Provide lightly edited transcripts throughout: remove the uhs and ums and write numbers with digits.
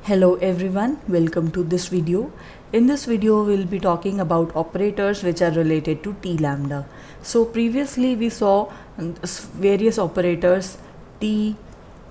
Hello everyone, welcome to this video. In this video we'll be talking about operators which are related to T lambda. So previously we saw various operators T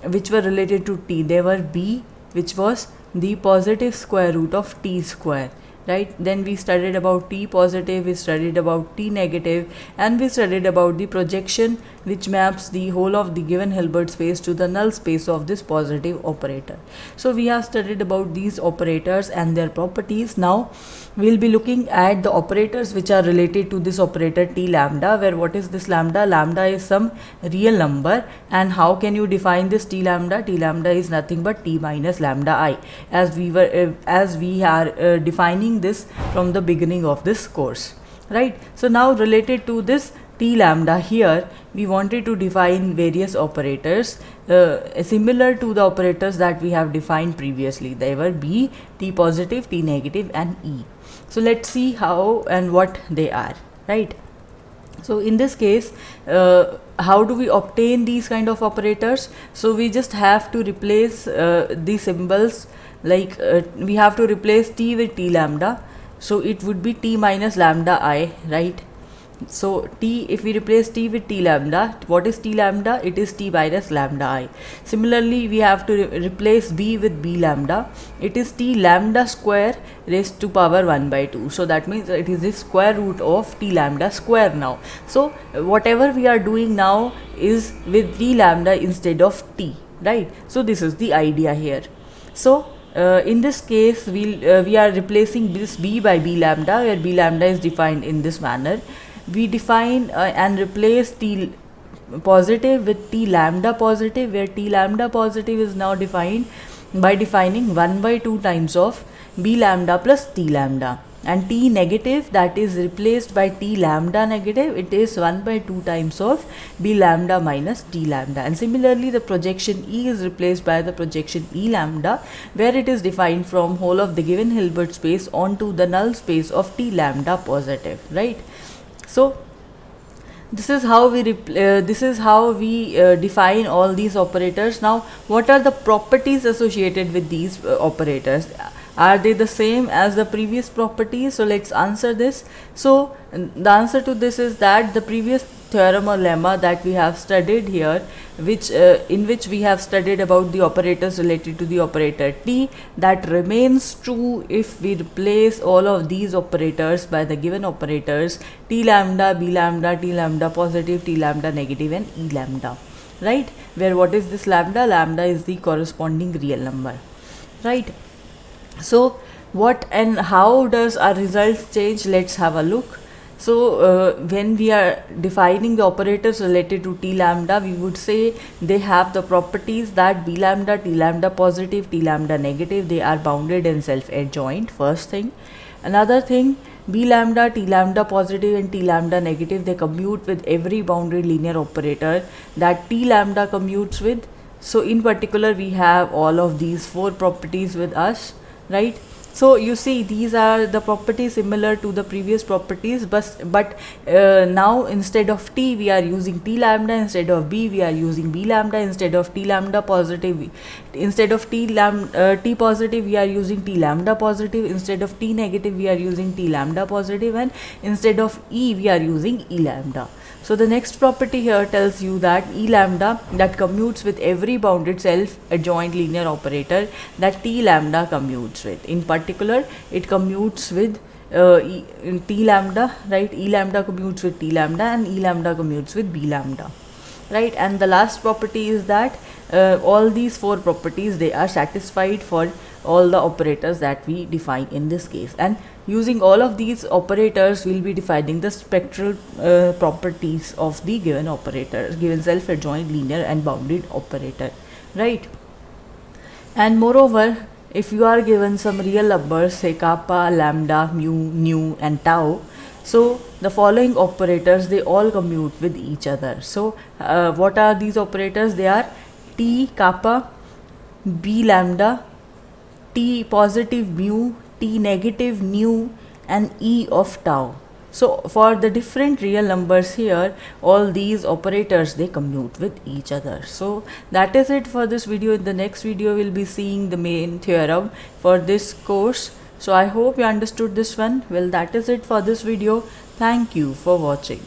which were related to T. There were B which was the positive square root of T square, right? Then we studied about T positive, we studied about T negative, and we studied about the projection which maps the whole of the given Hilbert space to the null space of this positive operator. So we have studied about these operators and their properties. Now we'll be looking at the operators which are related to this operator T lambda, where what is this lambda? Lambda is some real number, and how can you define this T lambda? T lambda is nothing but T minus lambda I, as we are defining this from the beginning of this course, right? So now related to this T lambda, here we wanted to define various operators similar to the operators that we have defined previously. They were B, T positive, T negative, and E. So let's see how and what they are, right? So in this case, how do we obtain these kind of operators? So we just have to replace the symbols, like we have to replace T with T lambda. So it would be T minus lambda I, right? So T, if we replace T with T lambda, what is T lambda? It is T minus lambda I. Similarly, we have to replace B with B lambda. It is T lambda square raised to power 1 by 2. So that means it is the square root of T lambda square now. So whatever we are doing now is with T lambda instead of T, right? So this is the idea here. So in this case, we are replacing this B by B lambda, where B lambda is defined in this manner. We define and replace T positive with T lambda positive, where T lambda positive is now defined by defining 1 by 2 times of B lambda plus T lambda, and T negative, that is replaced by T lambda negative, it is 1 by 2 times of B lambda minus T lambda. And similarly, the projection E is replaced by the projection E lambda, where it is defined from whole of the given Hilbert space onto the null space of T lambda positive, right? So this is how we define all these operators. Now, what are the properties associated with these operators? Are they the same as the previous properties? So let's answer this. So the answer to this is that the previous theorem or lemma that we have studied here, in which we have studied about the operators related to the operator T, that remains true if we replace all of these operators by the given operators T lambda, B lambda, T lambda positive, T lambda negative, and E lambda, right? Where what is this lambda? Lambda is the corresponding real number, right? So what and how does our results change? Let's have a look. So when we are defining the operators related to T lambda, we would say they have the properties that B lambda, T lambda positive, T lambda negative, they are bounded and self-adjoint, first thing. Another thing, B lambda, T lambda positive, and T lambda negative, they commute with every bounded linear operator that T lambda commutes with. So in particular, we have all of these 4 properties with us, right? So you see, these are the properties similar to the previous properties, but now instead of T we are using T lambda, instead of B we are using B lambda, instead of T lambda positive, instead of T positive we are using T lambda positive, instead of T negative we are using T lambda positive, and instead of E we are using E lambda. So the next property here tells you that E lambda, that commutes with every bounded self-adjoint linear operator that T lambda commutes with. In particular, it commutes with T lambda, right? E lambda commutes with T lambda, and E lambda commutes with B lambda, right? And the last property is that all these 4 properties, they are satisfied for all the operators that we define in this case. And using all of these operators, we'll be defining the spectral properties of the given operator, given self-adjoint linear and bounded operator, right? And moreover, if you are given some real numbers, say kappa, lambda, mu, nu, and tau, so the following operators, they all commute with each other. So what are these operators? They are T kappa, B lambda, T positive mu, T negative nu, and E of tau, So for the different real numbers here, all these operators, they commute with each other. So that is it for this video. In the next video we'll be seeing the main theorem for this course. So I hope you understood this one. Well, that is it for this video. Thank you for watching.